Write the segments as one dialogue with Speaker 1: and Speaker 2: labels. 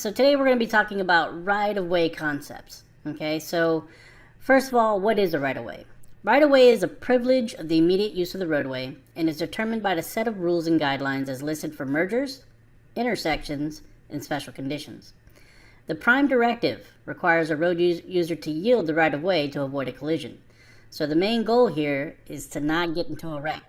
Speaker 1: so today we're going to be talking about right-of-way concepts. Okay, so first of all, what is a right-of-way? Right-of-way is a privilege of the immediate use of the roadway and is determined by the set of rules and guidelines as listed for mergers, intersections, and special conditions. The prime directive requires a road user to yield the right-of-way to avoid a collision. So the main goal here is to not get into a wreck.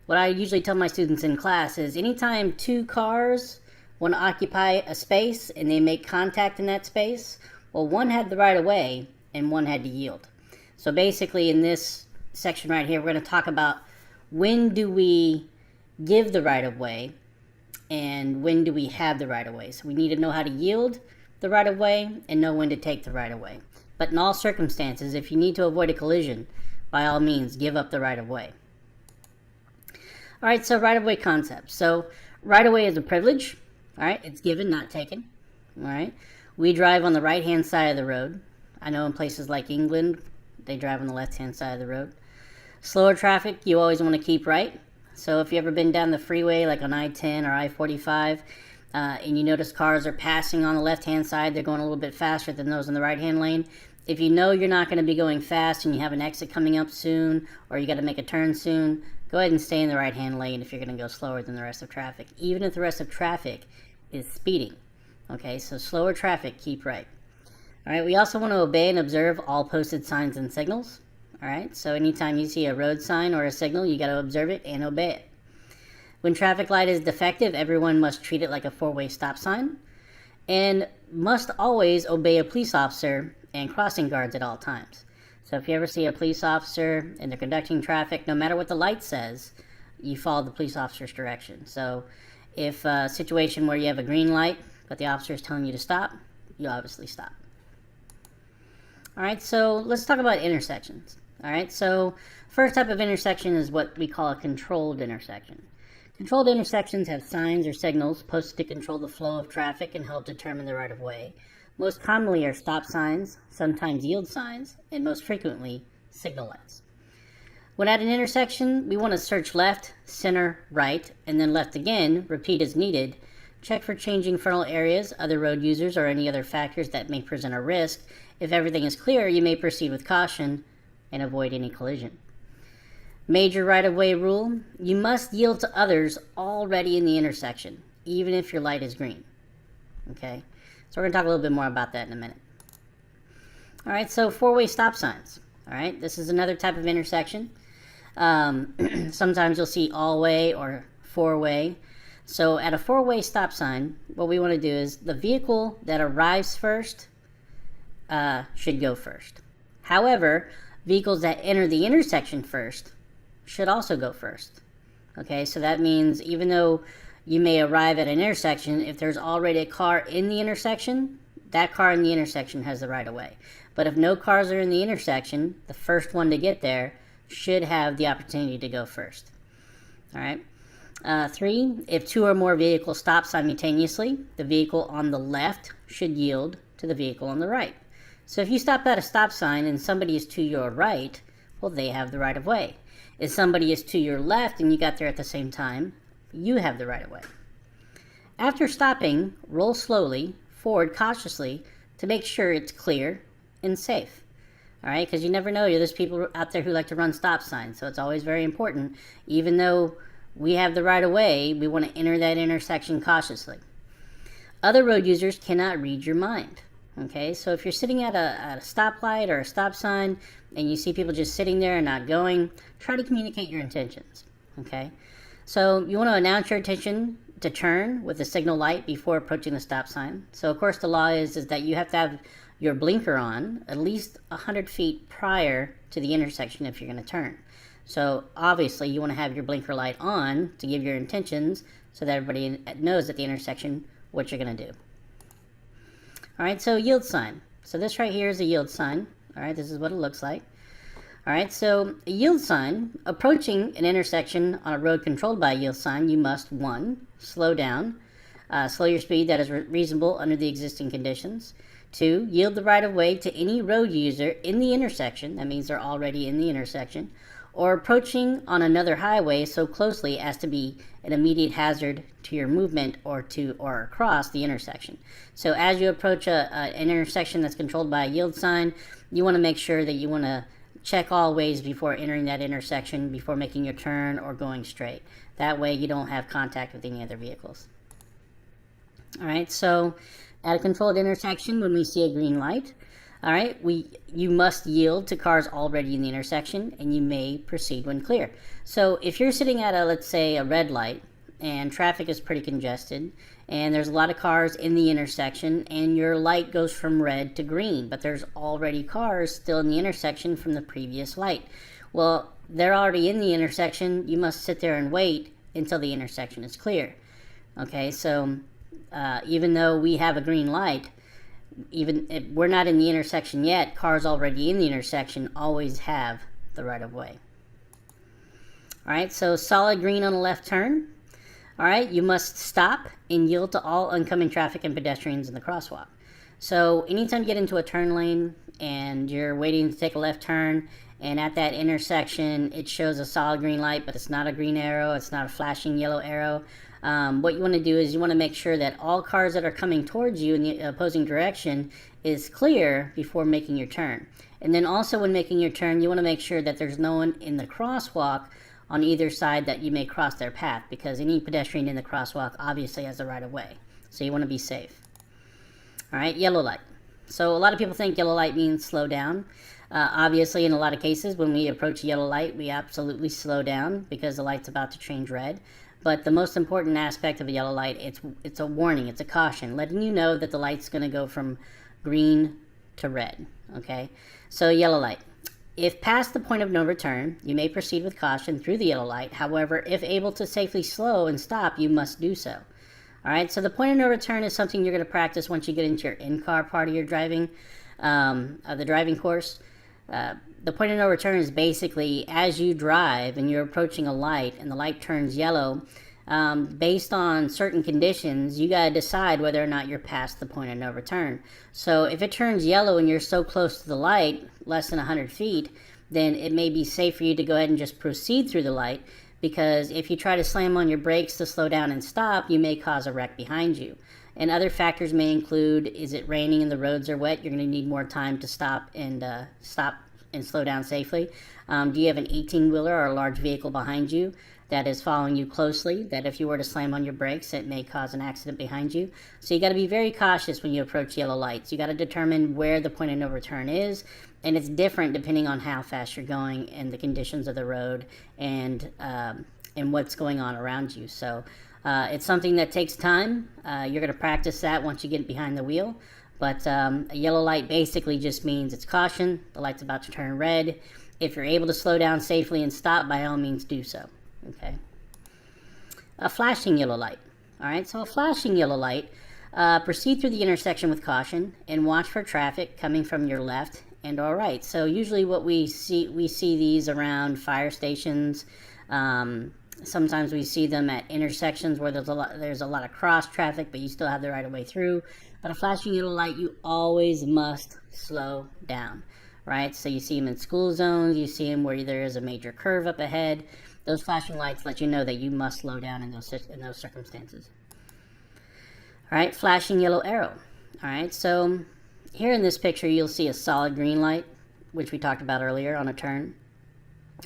Speaker 1: What I usually tell my students in class is anytime two cars want to occupy a space and they make contact in that space, well, one had the right of way and one had to yield. So basically in this section right here, we're going to talk about when do we give the right of way and when do we have the right of way. So we need to know how to yield the right of way and know when to take the right of way. But in all circumstances, if you need to avoid a collision, by all means, give up the right of way. All right, so right of way concept. So right of way is a privilege. All right, it's given, not taken. All right, we drive on the right-hand side of the road. I know in places like England, they drive on the left-hand side of the road. Slower traffic, you always want to keep right. So if you've ever been down the freeway, like on I-10 or I-45, and you notice cars are passing on the left-hand side, they're going a little bit faster than those in the right-hand lane. If you know you're not going to be going fast and you have an exit coming up soon, or you got to make a turn soon, go ahead and stay in the right-hand lane if you're going to go slower than the rest of traffic, even if the rest of traffic is speeding. Okay, so slower traffic, keep right. All right, we also want to obey and observe all posted signs and signals. All right, so anytime you see a road sign or a signal, you got to observe it and obey it. When traffic light is defective, everyone must treat it like a four-way stop sign and must always obey a police officer and crossing guards at all times. So if you ever see a police officer and they're conducting traffic, no matter what the light says, you follow the police officer's direction. So if a situation where you have a green light, but the officer is telling you to stop, you obviously stop. All right, so let's talk about intersections. All right, so first type of intersection is what we call a controlled intersection. Controlled intersections have signs or signals posted to control the flow of traffic and help determine the right of way. Most commonly are stop signs, sometimes yield signs, and most frequently signal lights. When at an intersection, we want to search left, center, right, and then left again, repeat as needed. Check for changing frontal areas, other road users, or any other factors that may present a risk. If everything is clear, you may proceed with caution and avoid any collision. Major right-of-way rule, you must yield to others already in the intersection, even if your light is green. Okay, so we're going to talk a little bit more about that in a minute. All right, so four-way stop signs. All right, this is another type of intersection. Sometimes you'll see all-way or four-way. So at a four-way stop sign, what we want to do is the vehicle that arrives first should go first. However, vehicles that enter the intersection first should also go first. Okay, so that means even though you may arrive at an intersection, if there's already a car in the intersection, that car in the intersection has the right of way. But if no cars are in the intersection, the first one to get there should have the opportunity to go first. All right. 3, if two or more vehicles stop simultaneously, the vehicle on the left should yield to the vehicle on the right. So if you stop at a stop sign and somebody is to your right, well, they have the right of way. If somebody is to your left and you got there at the same time, you have the right of way. After stopping, roll slowly, forward cautiously to make sure it's clear and safe. All right, because you never know, there's people out there who like to run stop signs, so it's always very important. Even though we have the right of way, we want to enter that intersection cautiously. Other road users cannot read your mind. Okay, so if you're sitting at a stoplight or a stop sign and you see people just sitting there and not going, try to communicate your intentions. Okay, so you want to announce your intention to turn with the signal light before approaching the stop sign. So of course the law is that you have to have your blinker on at least 100 feet prior to the intersection if you're going to turn. So obviously you want to have your blinker light on to give your intentions so that everybody knows at the intersection what you're going to do. All right, so yield sign. So this right here is a yield sign. All right, this is what it looks like. All right, so a yield sign, approaching an intersection on a road controlled by a yield sign, you must, 1, slow down, slow your speed that is reasonable under the existing conditions. 2, yield the right of way to any road user in the intersection, that means they're already in the intersection, or approaching on another highway so closely as to be an immediate hazard to your movement or across the intersection. So as you approach an intersection that's controlled by a yield sign, you want to make sure that you want to check all ways before entering that intersection, before making your turn or going straight. That way you don't have contact with any other vehicles. All right, so at a controlled intersection, when we see a green light, all right, you must yield to cars already in the intersection, and you may proceed when clear. So if you're sitting at let's say a red light, and traffic is pretty congested, and there's a lot of cars in the intersection, and your light goes from red to green, but there's already cars still in the intersection from the previous light. Well, they're already in the intersection. You must sit there and wait until the intersection is clear. Okay, so even though we have a green light, even if we're not in the intersection yet, cars already in the intersection always have the right of way. All right, so solid green on a left turn. All right, you must stop and yield to all oncoming traffic and pedestrians in the crosswalk. So anytime you get into a turn lane and you're waiting to take a left turn, and at that intersection it shows a solid green light, but it's not a green arrow, it's not a flashing yellow arrow, what you want to do is you want to make sure that all cars that are coming towards you in the opposing direction is clear before making your turn. And then also when making your turn, you want to make sure that there's no one in the crosswalk on either side that you may cross their path, because any pedestrian in the crosswalk obviously has the right of way. So you want to be safe. All right, yellow light. So a lot of people think yellow light means slow down. Obviously, in a lot of cases, when we approach yellow light, we absolutely slow down because the light's about to change red. But the most important aspect of a yellow light, it's a warning, it's a caution, letting you know that the light's going to go from green to red. Okay, so yellow light. If past the point of no return, you may proceed with caution through the yellow light. However, if able to safely slow and stop, you must do so. All right, so the point of no return is something you're going to practice once you get into your in-car part of your driving, the driving course. The point of no return is basically as you drive and you're approaching a light and the light turns yellow, based on certain conditions, you got to decide whether or not you're past the point of no return. So if it turns yellow and you're so close to the light, less than 100 feet, then it may be safe for you to go ahead and just proceed through the light, because if you try to slam on your brakes to slow down and stop, you may cause a wreck behind you. And other factors may include, is it raining and the roads are wet? You're going to need more time to stop and slow down safely. Do you have an 18-wheeler or a large vehicle behind you that is following you closely, that if you were to slam on your brakes, it may cause an accident behind you? So you got to be very cautious when you approach yellow lights. You got to determine where the point of no return is, and it's different depending on how fast you're going and the conditions of the road and what's going on around you. So it's something that takes time. You're going to practice that once you get behind the wheel. But a yellow light basically just means it's caution. The light's about to turn red. If you're able to slow down safely and stop, by all means do so. Okay. A flashing yellow light. All right, so a flashing yellow light, proceed through the intersection with caution and watch for traffic coming from your left and or right. So usually what we see these around fire stations. Sometimes we see them at intersections where there's a lot of cross traffic, but you still have the right of way through. But a flashing yellow light, you always must slow down, right? So you see them in school zones, you see them where there is a major curve up ahead. Those flashing lights let you know that you must slow down in those circumstances. All right, flashing yellow arrow. All right, so here in this picture, you'll see a solid green light, which we talked about earlier on a turn.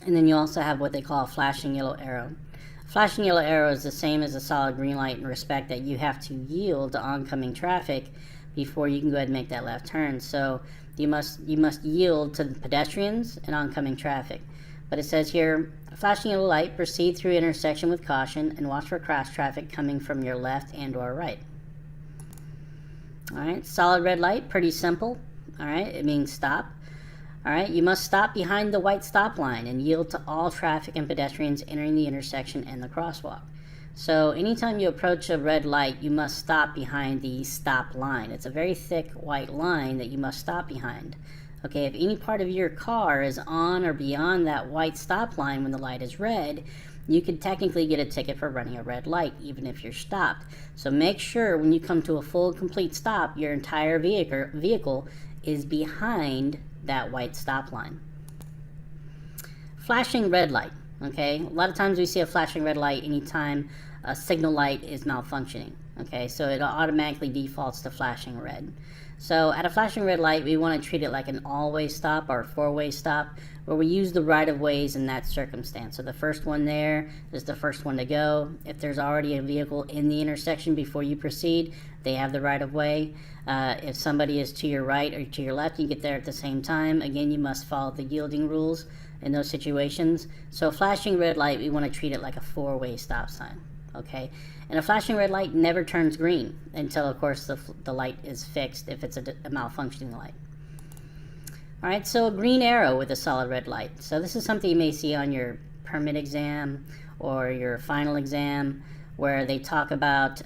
Speaker 1: And then you also have what they call a flashing yellow arrow. Flashing yellow arrow is the same as a solid green light in respect that you have to yield to oncoming traffic before you can go ahead and make that left turn. So you must yield to the pedestrians and oncoming traffic. But it says here, flashing yellow light, proceed through intersection with caution and watch for cross traffic coming from your left and or right. All right, solid red light, pretty simple. All right, it means stop. All right, you must stop behind the white stop line and yield to all traffic and pedestrians entering the intersection and the crosswalk. So anytime you approach a red light, you must stop behind the stop line. It's a very thick white line that you must stop behind. Okay, if any part of your car is on or beyond that white stop line when the light is red, you could technically get a ticket for running a red light, even if you're stopped. So make sure when you come to a full, complete stop, your entire vehicle is behind that white stop line. Flashing red light. Okay, a lot of times we see a flashing red light anytime a signal light is malfunctioning. Okay, so it automatically defaults to flashing red. So at a flashing red light, we want to treat it like an all-way stop or four-way stop, where we use the right-of-ways in that circumstance. So the first one there is the first one to go. If there's already a vehicle in the intersection before you proceed, they have the right-of-way. If somebody is to your right or to your left, you get there at the same time. Again, you must follow the yielding rules in those situations. So flashing red light, we want to treat it like a four-way stop sign. Okay, and a flashing red light never turns green until, of course, the light is fixed if it's a malfunctioning light. All right, so a green arrow with a solid red light. So this is something you may see on your permit exam or your final exam, where they talk about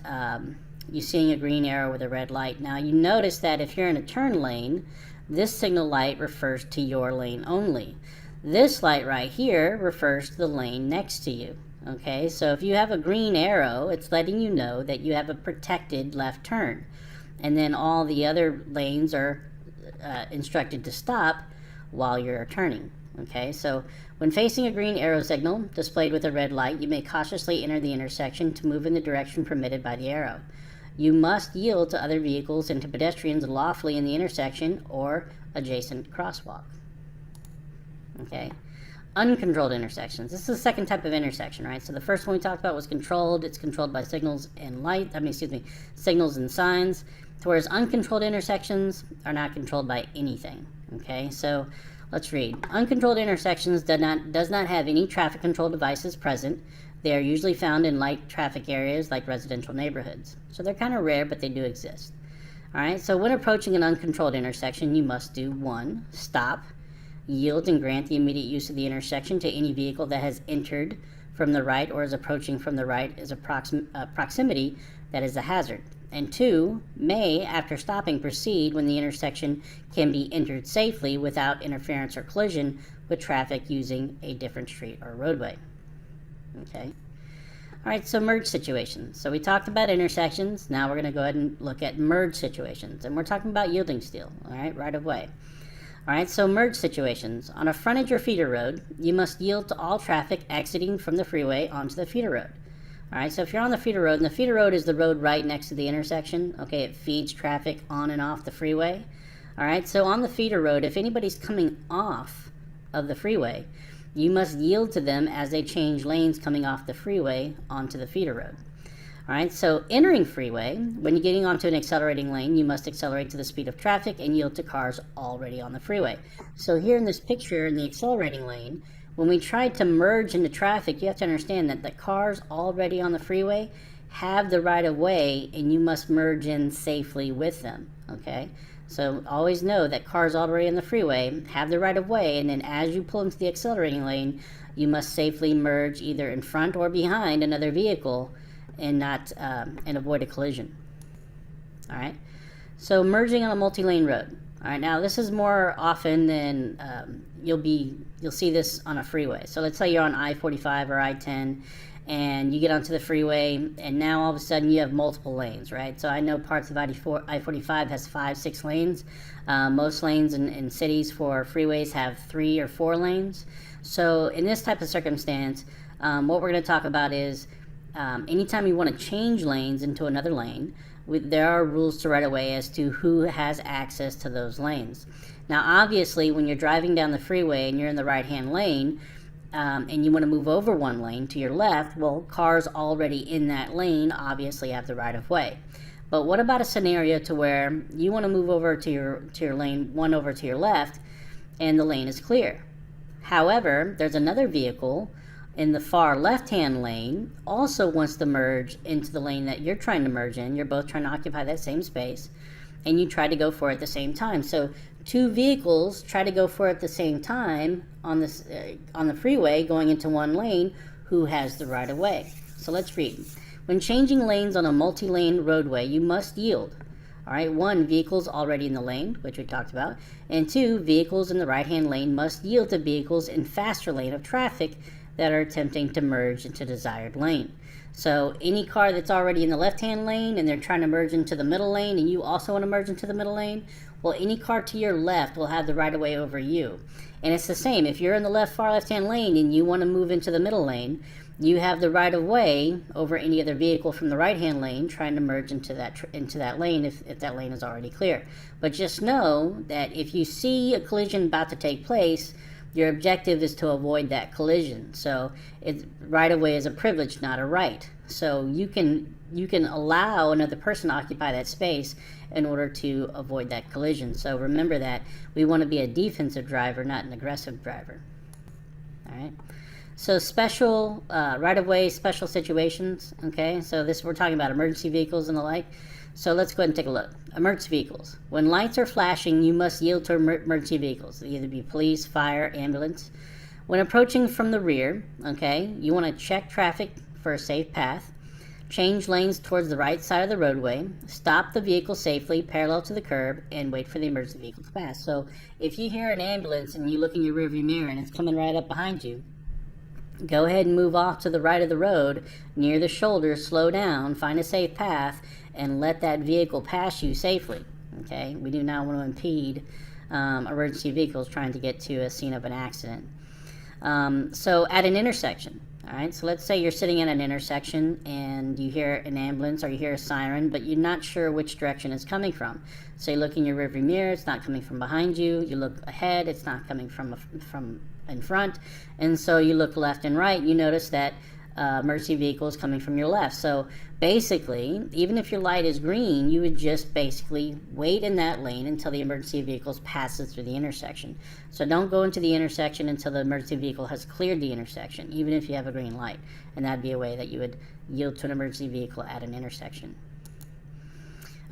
Speaker 1: you seeing a green arrow with a red light. Now you notice that if you're in a turn lane, this signal light refers to your lane only. This light right here refers to the lane next to you. Okay, so if you have a green arrow, it's letting you know that you have a protected left turn. And then all the other lanes are instructed to stop while you're turning. Okay, so when facing a green arrow signal displayed with a red light, you may cautiously enter the intersection to move in the direction permitted by the arrow. You must yield to other vehicles and to pedestrians lawfully in the intersection or adjacent crosswalk. Okay. Uncontrolled intersections. This is the second type of intersection, right? So the first one we talked about was controlled. It's controlled by signals and signals and signs. Whereas uncontrolled intersections are not controlled by anything. Okay, so let's read. Uncontrolled intersections does not have any traffic control devices present. They are usually found in light traffic areas like residential neighborhoods. So they're kind of rare, but they do exist. All right, so when approaching an uncontrolled intersection, you must do 1, stop, yield and grant the immediate use of the intersection to any vehicle that has entered from the right or is approaching from the right as a proximity that is a hazard. And 2, may, after stopping, proceed when the intersection can be entered safely without interference or collision with traffic using a different street or roadway. Okay. All right, so merge situations. So we talked about intersections. Now we're going to go ahead and look at merge situations. And we're talking about yielding still, all right, right of way. All right, so merge situations. On a frontage or feeder road, you must yield to all traffic exiting from the freeway onto the feeder road. All right, so if you're on the feeder road, and the feeder road is the road right next to the intersection, okay, it feeds traffic on and off the freeway. All right, so on the feeder road, if anybody's coming off of the freeway, you must yield to them as they change lanes coming off the freeway onto the feeder road. All right, so entering freeway, when you're getting onto an accelerating lane, you must accelerate to the speed of traffic and yield to cars already on the freeway. So here in this picture, in the accelerating lane, when we try to merge into traffic, you have to understand that the cars already on the freeway have the right of way, and you must merge in safely with them, okay? So always know that cars already on the freeway have the right of way, and then as you pull into the accelerating lane, you must safely merge either in front or behind another vehicle and avoid a collision. All right, so merging on a multi-lane road. All right, now this is more often than you'll see this on a freeway. So let's say you're on I-45 or I-10, and you get onto the freeway, and now all of a sudden you have multiple lanes, right? So I know parts of I-45 has 5-6 lanes. Most lanes in cities for freeways have 3 or 4 lanes. So in this type of circumstance, what we're going to talk about is anytime you want to change lanes into another lane, there are rules to right away as to who has access to those lanes. Now, obviously, when you're driving down the freeway and you're in the right-hand lane, and you want to move over one lane to your left, well, cars already in that lane obviously have the right of way. But what about a scenario to where you want to move over to your lane, one over to your left, and the lane is clear? However, there's another vehicle in the far left-hand lane also wants to merge into the lane that you're trying to merge in. You're both trying to occupy that same space, and you try to go for it at the same time. So 2 vehicles try to go for it at the same time on the freeway going into one lane. Who has the right of way? So let's read. When changing lanes on a multi-lane roadway, you must yield. All right, 1, vehicles already in the lane, which we talked about, and 2, vehicles in the right-hand lane must yield to vehicles in faster lane of traffic that are attempting to merge into desired lane. So any car that's already in the left-hand lane and they're trying to merge into the middle lane, and you also want to merge into the middle lane, well, any car to your left will have the right-of-way over you. And it's the same. If you're in the far left-hand lane and you want to move into the middle lane, you have the right-of-way over any other vehicle from the right-hand lane trying to merge into that lane if that lane is already clear. But just know that if you see a collision about to take place, your objective is to avoid that collision. So right-of-way is a privilege, not a right. So you can allow another person to occupy that space in order to avoid that collision. So remember that we want to be a defensive driver, not an aggressive driver. All right. So special right-of-way, special situations. Okay. So we're talking about emergency vehicles and the like. So let's go ahead and take a look. Emergency vehicles. When lights are flashing, you must yield to emergency vehicles. They either be police, fire, ambulance. When approaching from the rear, okay, you want to check traffic for a safe path. Change lanes towards the right side of the roadway. Stop the vehicle safely, parallel to the curb, and wait for the emergency vehicle to pass. So if you hear an ambulance and you look in your rearview mirror and it's coming right up behind you, go ahead and move off to the right of the road, near the shoulder, slow down, find a safe path, and let that vehicle pass you safely. Okay, we do not want to impede emergency vehicles trying to get to a scene of an accident. So at an intersection, all right, so let's say you're sitting at an intersection and you hear an ambulance or you hear a siren, but you're not sure which direction it's coming from. So you look in your rearview mirror, it's not coming from behind you. You look ahead, it's not coming from in front. And so you look left and right, you notice that emergency vehicle is coming from your left. So basically, even if your light is green, you would just basically wait in that lane until the emergency vehicle passes through the intersection. So don't go into the intersection until the emergency vehicle has cleared the intersection, even if you have a green light. And that'd be a way that you would yield to an emergency vehicle at an intersection.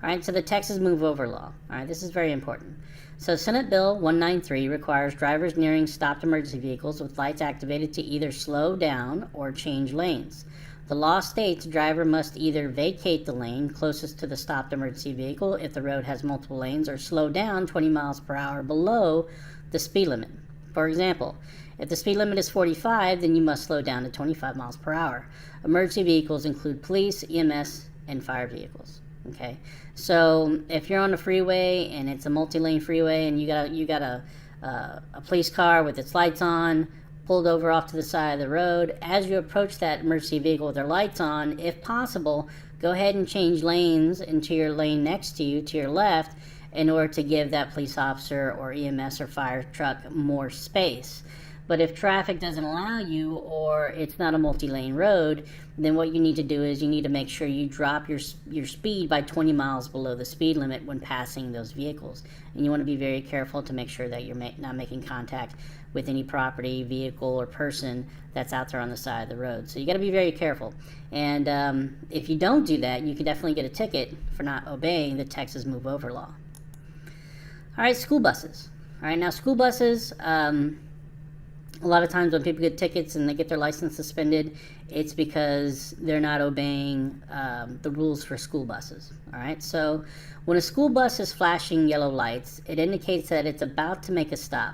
Speaker 1: All right, so the Texas Move Over Law. All right, this is very important. So Senate Bill 193 requires drivers nearing stopped emergency vehicles with lights activated to either slow down or change lanes. The law states a driver must either vacate the lane closest to the stopped emergency vehicle if the road has multiple lanes or slow down 20 miles per hour below the speed limit. For example, if the speed limit is 45, then you must slow down to 25 miles per hour. Emergency vehicles include police, EMS, and fire vehicles. Okay, so if you're on a freeway and it's a multi-lane freeway and you got a police car with its lights on, pulled over off to the side of the road, as you approach that emergency vehicle with their lights on, if possible, go ahead and change lanes into your lane next to you, to your left, in order to give that police officer or EMS or fire truck more space. But if traffic doesn't allow you or it's not a multi-lane road, then what you need to do is you need to make sure you drop your speed by 20 miles below the speed limit when passing those vehicles. And you want to be very careful to make sure that you're not making contact with any property, vehicle, or person that's out there on the side of the road. So you got to be very careful. And if you don't do that, you can definitely get a ticket for not obeying the Texas Move Over Law. All right, school buses. All right, now school buses, a lot of times when people get tickets and they get their license suspended, it's because they're not obeying the rules for school buses. All right, so when a school bus is flashing yellow lights, it indicates that it's about to make a stop.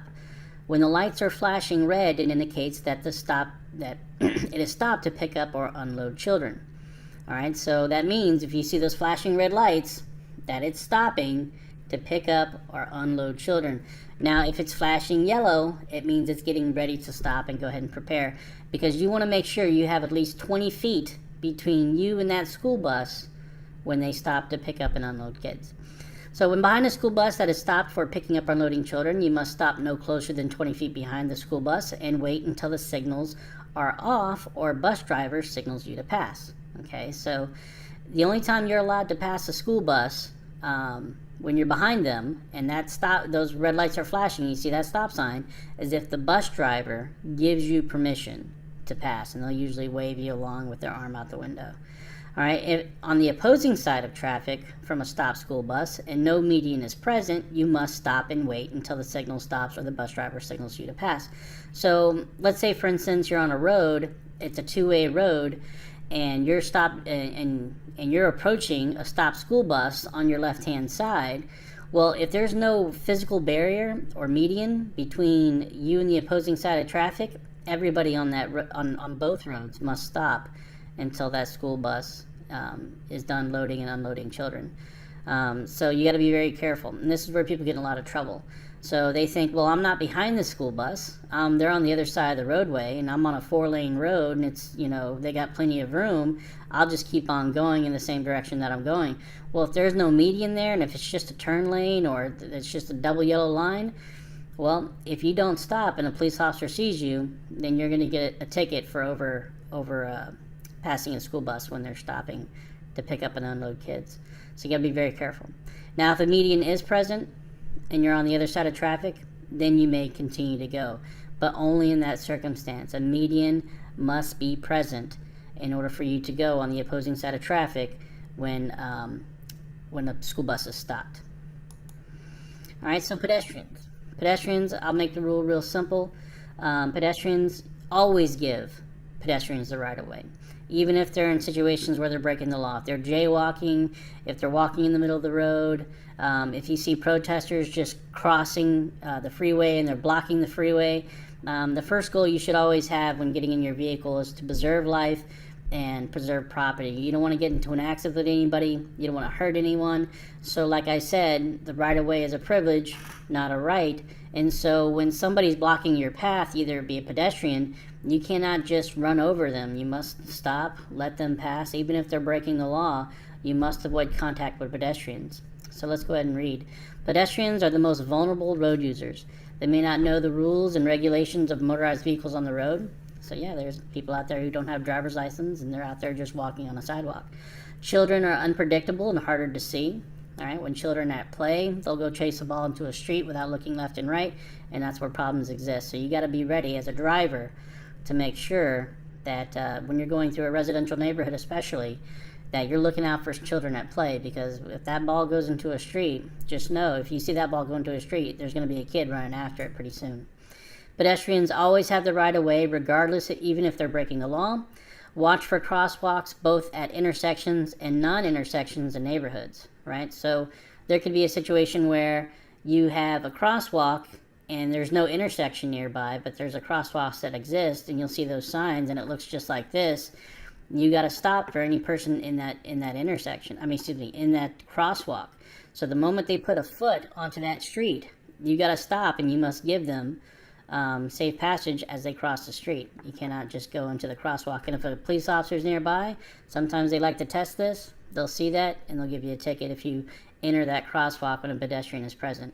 Speaker 1: When the lights are flashing red, it indicates that it is stopped to pick up or unload children. All right, so that means if you see those flashing red lights, that it's stopping to pick up or unload children. Now, if it's flashing yellow, it means it's getting ready to stop and go ahead and prepare, because you want to make sure you have at least 20 feet between you and that school bus when they stop to pick up and unload kids. So when behind a school bus that is stopped for picking up or unloading children, you must stop no closer than 20 feet behind the school bus and wait until the signals are off or bus driver signals you to pass. Okay, so the only time you're allowed to pass a school bus when you're behind them and those red lights are flashing, you see that stop sign, is if the bus driver gives you permission to pass, and they'll usually wave you along with their arm out the window. All right, if on the opposing side of traffic from a stopped school bus and no median is present, you must stop and wait until the signal stops or the bus driver signals you to pass. So let's say, for instance, you're on a road, it's a two-way road, and you're stopped and you're approaching a stopped school bus on your left-hand side. Well, if there's no physical barrier or median between you and the opposing side of traffic, everybody on on both roads must stop until that school bus is done loading and unloading children. So you got to be very careful. And this is where people get in a lot of trouble. So they think, well, I'm not behind the school bus. They're on the other side of the roadway, and I'm on a 4-lane road, and it's, they got plenty of room. I'll just keep on going in the same direction that I'm going. Well, if there's no median there, and if it's just a turn lane or it's just a double yellow line, well, if you don't stop and a police officer sees you, then you're going to get a ticket for over passing a school bus when they're stopping to pick up and unload kids. So you got to be very careful. Now, if a median is present and you're on the other side of traffic, then you may continue to go, but only in that circumstance. A median must be present in order for you to go on the opposing side of traffic when a school bus is stopped. All right, so pedestrians. Pedestrians, I'll make the rule real simple. Pedestrians, always give pedestrians the right of way, even if they're in situations where they're breaking the law. If they're jaywalking, if they're walking in the middle of the road, if you see protesters just crossing the freeway and they're blocking the freeway, the first goal you should always have when getting in your vehicle is to preserve life and preserve property. You don't want to get into an accident with anybody. You don't want to hurt anyone. So like I said, the right of way is a privilege, not a right. And so when somebody's blocking your path, either it be a pedestrian, you cannot just run over them. You must stop, let them pass. Even if they're breaking the law, you must avoid contact with pedestrians. So let's go ahead and read. Pedestrians are the most vulnerable road users. They may not know the rules and regulations of motorized vehicles on the road. So yeah, there's people out there who don't have driver's license and they're out there just walking on a sidewalk. Children are unpredictable and harder to see. All right, when children are at play, they'll go chase a ball into a street without looking left and right, and that's where problems exist. So you got to be ready as a driver to make sure that when you're going through a residential neighborhood especially, that you're looking out for children at play, because if that ball goes into a street, just know if you see that ball go into a street, there's going to be a kid running after it pretty soon. Pedestrians always have the right of way, regardless, even if they're breaking the law. Watch for crosswalks, both at intersections and non-intersections in neighborhoods, right? So there could be a situation where you have a crosswalk and there's no intersection nearby, but there's a crosswalk that exists, and you'll see those signs, and it looks just like this. You got to stop for any person in that intersection. In that crosswalk. So the moment they put a foot onto that street, you got to stop, and you must give them safe passage as they cross the street. You cannot just go into the crosswalk. And if a police officer is nearby, sometimes they like to test this. They'll see that, and they'll give you a ticket if you enter that crosswalk when a pedestrian is present.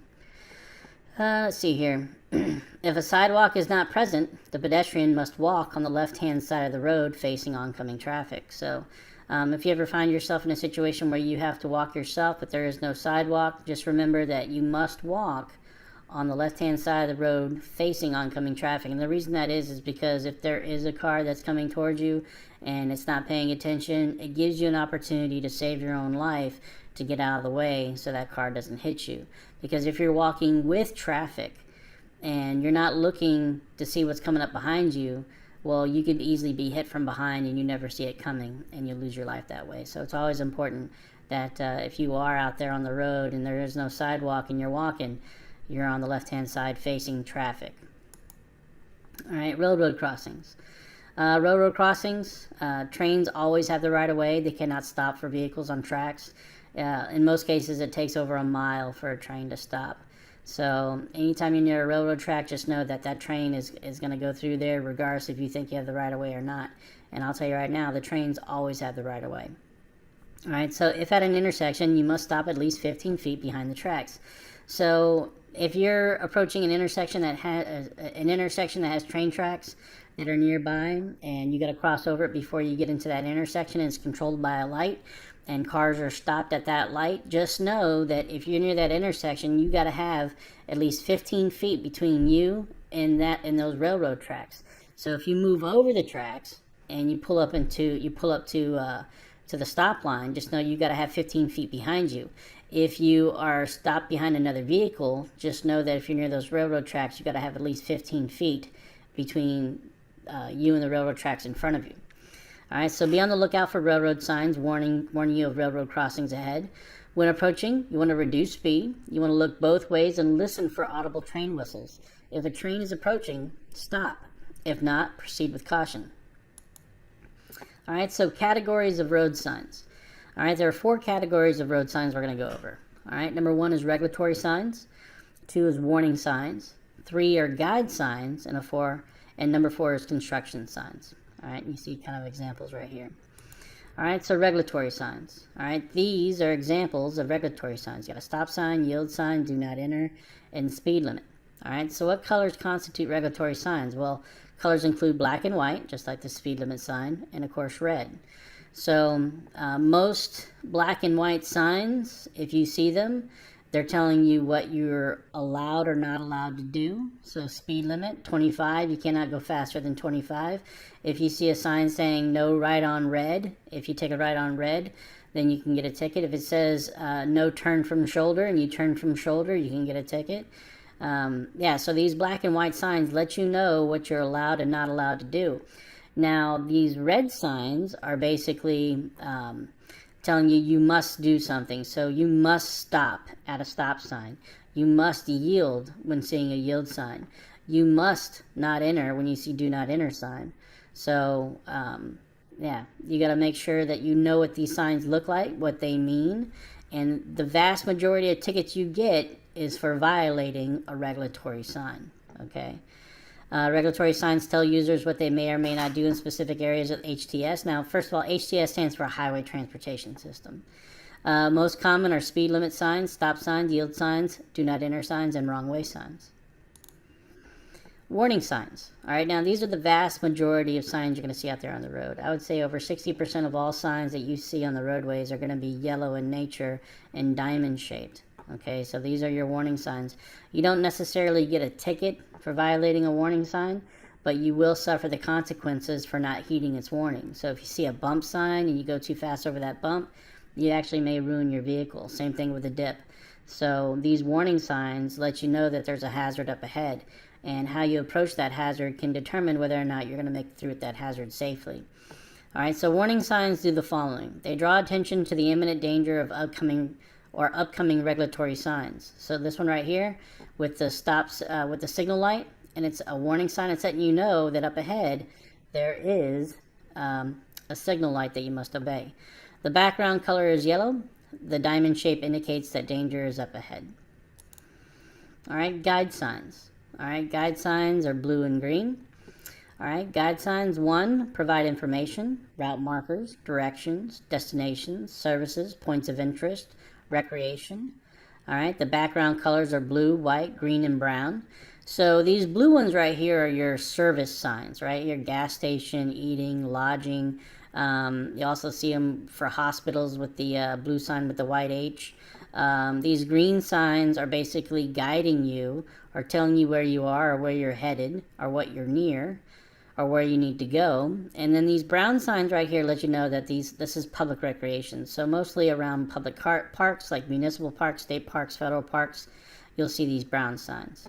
Speaker 1: Let's see here. If a sidewalk is not present, the pedestrian must walk on the left-hand side of the road facing oncoming traffic. So if you ever find yourself in a situation where you have to walk yourself but there is no sidewalk, just remember that you must walk on the left-hand side of the road facing oncoming traffic. And the reason that is because if there is a car that's coming towards you and it's not paying attention, it gives you an opportunity to save your own life, to get out of the way so that car doesn't hit you. Because if you're walking with traffic and you're not looking to see what's coming up behind you, well, you could easily be hit from behind and you never see it coming, and you lose your life that way. So it's always important that if you are out there on the road and there is no sidewalk and you're walking, you're on the left-hand side facing traffic. All right, railroad crossings. Railroad crossings, trains always have the right of way. They cannot stop for vehicles on tracks. In most cases, it takes over a mile for a train to stop. So anytime you're near a railroad track, just know that that train is going to go through there regardless if you think you have the right of way or not. And I'll tell you right now, the trains always have the right of way. All right, so if at an intersection, you must stop at least 15 feet behind the tracks. So if you're approaching an intersection that has train tracks that are nearby, and you got to cross over it before you get into that intersection, and it's controlled by a light, and cars are stopped at that light, just know that if you're near that intersection, you got to have at least 15 feet between you and those railroad tracks. So if you move over the tracks and you pull up to the stop line, just know you got to have 15 feet behind you. If you are stopped behind another vehicle, just know that if you're near those railroad tracks, you got to have at least 15 feet between you and the railroad tracks in front of you. All right, so be on the lookout for railroad signs warning you of railroad crossings ahead. When approaching, you want to reduce speed. You want to look both ways and listen for audible train whistles. If a train is approaching, stop. If not, proceed with caution. All right, so categories of road signs. All right, there are 4 categories of road signs we're going to go over. All right, number 1 is regulatory signs, 2 is warning signs, 3 are guide signs, and number 4 is construction signs. All right, you see kind of examples right here. All right, so regulatory signs. All right, these are examples of regulatory signs. You got a stop sign, yield sign, do not enter, and speed limit. All right, so what colors constitute regulatory signs? Well, colors include black and white, just like the speed limit sign, and of course red. So most black and white signs, if you see them, they're telling you what you're allowed or not allowed to do. So speed limit, 25, you cannot go faster than 25. If you see a sign saying no right on red, if you take a right on red, then you can get a ticket. If it says no turn from shoulder and you turn from shoulder, you can get a ticket. Yeah, so these black and white signs let you know what you're allowed and not allowed to do. Now, these red signs are basically telling you must do something. So you must stop at a stop sign. You must yield when seeing a yield sign. You must not enter when you see do not enter sign. So, yeah, you got to make sure that you know what these signs look like, what they mean. And the vast majority of tickets you get is for violating a regulatory sign, okay? Regulatory signs tell users what they may or may not do in specific areas of HTS. Now, first of all, HTS stands for Highway Transportation System. Most common are speed limit signs, stop signs, yield signs, do not enter signs, and wrong way signs. Warning signs. All right, now these are the vast majority of signs you're going to see out there on the road. I would say over 60% of all signs that you see on the roadways are going to be yellow in nature and diamond shaped. Okay, so these are your warning signs. You don't necessarily get a ticket for violating a warning sign, but you will suffer the consequences for not heeding its warning. So if you see a bump sign and you go too fast over that bump, you actually may ruin your vehicle. Same thing with a dip. So these warning signs let you know that there's a hazard up ahead, and how you approach that hazard can determine whether or not you're going to make it through that hazard safely. All right, so warning signs do the following. They draw attention to the imminent danger of upcoming regulatory signs. So this one right here with the stops, with the signal light, and it's a warning sign. It's letting you know that up ahead there is a signal light that you must obey. The background color is yellow. The diamond shape indicates that danger is up ahead. All right, guide signs. All right, guide signs are blue and green. All right, guide signs 1, provide information, route markers, directions, destinations, services, points of interest, recreation. All right, the background colors are blue, white, green, and brown. So these blue ones right here are your service signs, right? Your gas station, eating, lodging. You also see them for hospitals with the blue sign with the white H. These green signs are basically guiding you or telling you where you are or where you're headed or what you're near or where you need to go. And then these brown signs right here let you know that this is public recreation. So mostly around public parks like municipal parks, state parks, federal parks, you'll see these brown signs.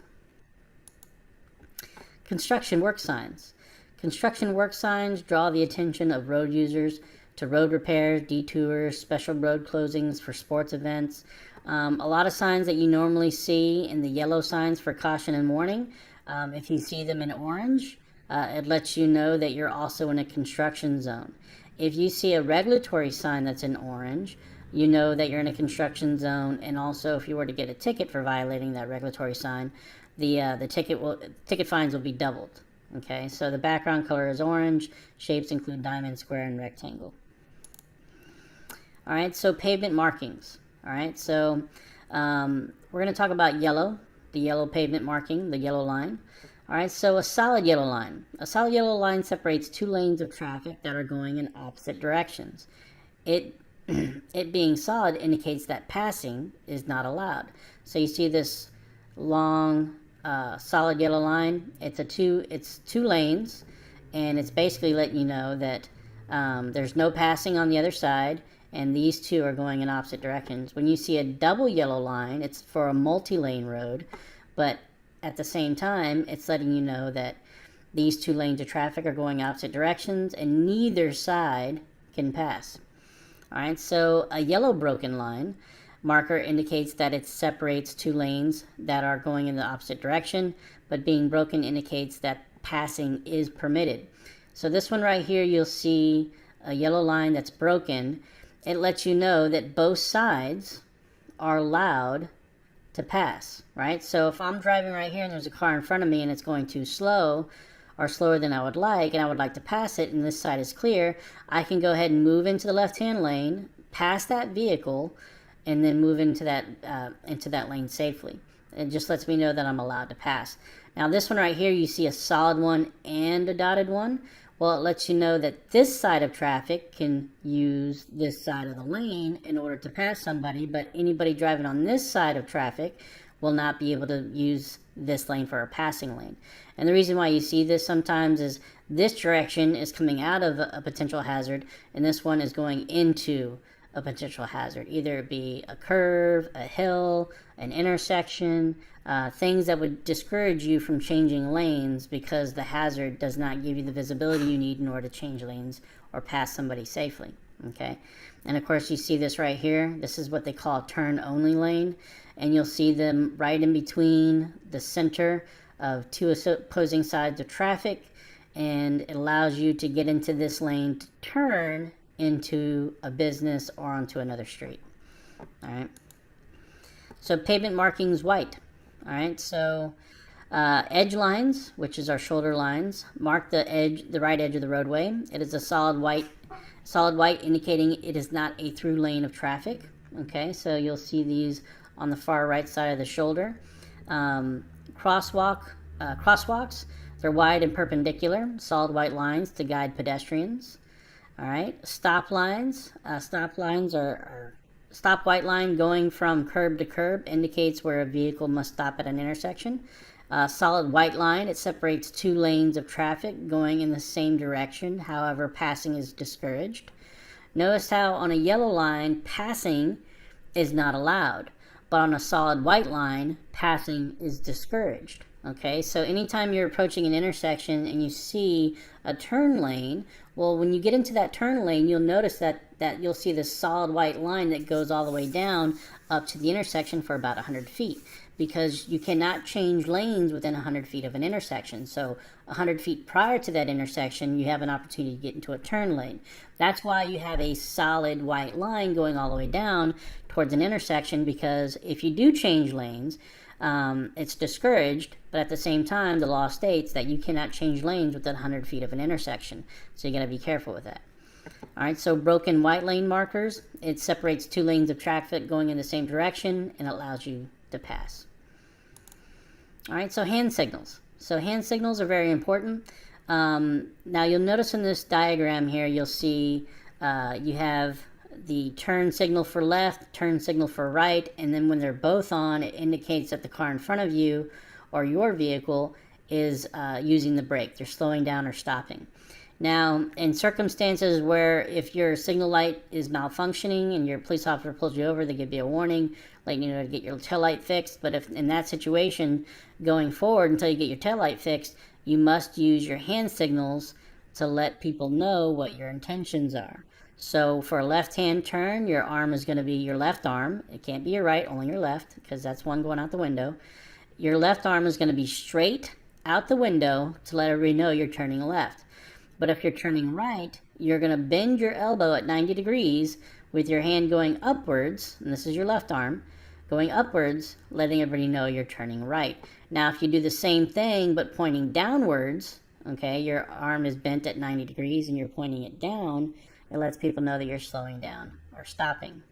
Speaker 1: Construction work signs. Construction work signs draw the attention of road users to road repairs, detours, special road closings for sports events. A lot of signs that you normally see in the yellow signs for caution and warning, if you see them in orange, it lets you know that you're also in a construction zone. If you see a regulatory sign that's in orange, you know that you're in a construction zone, and also if you were to get a ticket for violating that regulatory sign, the ticket fines will be doubled. Okay, so the background color is orange. Shapes include diamond, square, and rectangle. All right, so pavement markings. All right, so we're going to talk about yellow, the yellow pavement marking, the yellow line. All right, so a solid yellow line. A solid yellow line separates 2 lanes of traffic that are going in opposite directions. It being solid indicates that passing is not allowed. So you see this long solid yellow line. It's 2 lanes, and it's basically letting you know that there's no passing on the other side, and these 2 are going in opposite directions. When you see a double yellow line, it's for a multi-lane road, but at the same time, it's letting you know that these 2 lanes of traffic are going opposite directions, and neither side can pass. All right, so a yellow broken line marker indicates that it separates 2 lanes that are going in the opposite direction, but being broken indicates that passing is permitted. So this one right here, you'll see a yellow line that's broken, it lets you know that both sides are allowed to pass, right? So if I'm driving right here and there's a car in front of me and it's going too slow or slower than I would like, and I would like to pass it and this side is clear, I can go ahead and move into the left-hand lane, pass that vehicle, and then move into that lane safely. It just lets me know that I'm allowed to pass. Now this one right here, you see a solid one and a dotted one. Well, it lets you know that this side of traffic can use this side of the lane in order to pass somebody, but anybody driving on this side of traffic will not be able to use this lane for a passing lane. And the reason why you see this sometimes is this direction is coming out of a potential hazard, and this one is going into a potential hazard. Either it be a curve, a hill, an intersection, things that would discourage you from changing lanes because the hazard does not give you the visibility you need in order to change lanes or pass somebody safely. Okay, and of course you see this right here. This is what they call a turn-only lane, and you'll see them right in between the center of two opposing sides of traffic, and it allows you to get into this lane to turn into a business or onto another street. All right. So pavement markings white. All right. So edge lines, which is our shoulder lines, mark the right edge of the roadway. It is a solid white indicating it is not a through lane of traffic. Okay. So you'll see these on the far right side of the shoulder. Crosswalks, they're wide and perpendicular, solid white lines to guide pedestrians. All right, stop lines. Stop lines are stop white line going from curb to curb indicates where a vehicle must stop at an intersection. Solid white line, it separates two lanes of traffic going in the same direction. However, passing is discouraged. Notice how on a yellow line, passing is not allowed, but on a solid white line, passing is discouraged. Okay, so anytime you're approaching an intersection and you see a turn lane, well, when you get into that turn lane, you'll notice that you'll see this solid white line that goes all the way down up to the intersection for about 100 feet, because you cannot change lanes within 100 feet of an intersection. So 100 feet prior to that intersection, you have an opportunity to get into a turn lane. That's why you have a solid white line going all the way down towards an intersection, because if you do change lanes, it's discouraged, but at the same time, the law states that you cannot change lanes within 100 feet of an intersection. So you got to be careful with that. All right, so broken white lane markers, it separates two lanes of traffic going in the same direction and allows you to pass. All right, so hand signals. So hand signals are very important. Now you'll notice in this diagram here, you'll see you have the turn signal for left, turn signal for right, and then when they're both on, it indicates that the car in front of you or your vehicle is using the brake. They're slowing down or stopping. Now, in circumstances where if your signal light is malfunctioning and your police officer pulls you over, they give you a warning, letting you know to get your tail light fixed. But if in that situation, going forward until you get your tail light fixed, you must use your hand signals to let people know what your intentions are. So for a left-hand turn, your arm is going to be your left arm. It can't be your right, only your left, because that's one going out the window. Your left arm is going to be straight out the window to let everybody know you're turning left. But if you're turning right, you're going to bend your elbow at 90 degrees with your hand going upwards, and this is your left arm, going upwards, letting everybody know you're turning right. Now, if you do the same thing but pointing downwards, okay, your arm is bent at 90 degrees and you're pointing it down, it lets people know that you're slowing down or stopping.